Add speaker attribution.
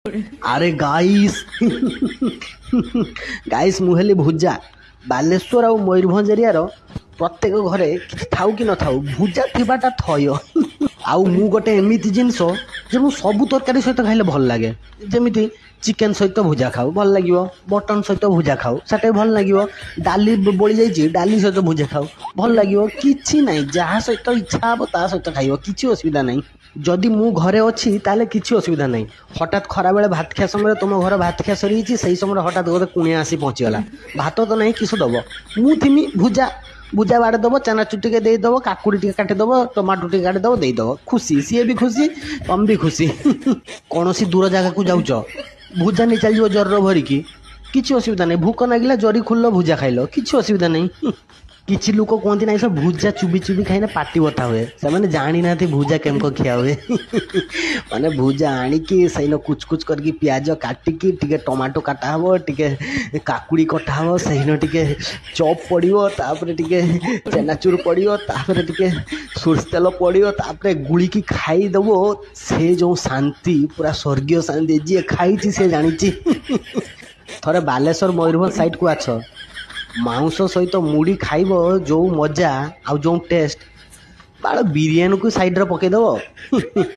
Speaker 1: अरे guys guys मुहेली भुजा बालेश्वर आ Mayurbhanj area प्रत्येक घरे किसी थाउ कि न थाउ भुजा थिबाटा थय आउ मु गोटे एमिति जिनस जे मु सबु तरकारी सहित खाइले भल लागे जेमिति चिकेन सहित भुजा खाऊ भल लागिवो मटन सहित भुजा खाऊ सेटा भल लागिवो डाली बोली जाइछि डाली सहित भुजा खाऊ भल लागिवो किछि नै जहा सहित इच्छा हबो ता सहित खाइवो किछि असुविधा नै जदि मु घरे अच्छी ताले किछि असुविधा नहीं हठात खरा बेले भात खिया समय तुम घर भात खिया सरी से समय हठात गोटे कुणिया आसी पहुँचीगला भात तो नहीं किस दब मु थिमी भुजा भुजा बाड़े दब चनाचुर टे देदब काकुड़ी टे काटिदब टमाटो टे काटिदब देदब खुशी सी भी खुशी तुम भी खुशी कौन सी दूर जगह को जाऊच भुजा नहीं चल जर भरिकी किसी असुविधा नहीं भूक नागिला जरी खुल्ल भुजा खाइल किसी असुविधा नहीं किसी लोक कहते ना सब भुजा चुबी चुबी खाइना पाटी बता हुए से जानी ना भुजा केमको खिया हुए माने भुजा आणिकी सही कुच कुच करके प्याज काटिकी टिके टमाटो काटा हबो टिके काकुड़ी कटा हबो सही टिके चॉप पड़ियो तापर टिके चनाचूर पड़ियो तापर टिके सोरष तेल पड़ियो तापर गुली की खाई दबो से जो शांति पूरा स्वर्गीय शांति जी खाई से जानी थरे बालेश्वर मयूरभंज साइड को आछ मांस सहित मुड़ी खाइब जो मजा आ जो टेस्ट बाड़ बिरियानी को साइड रे पकईदब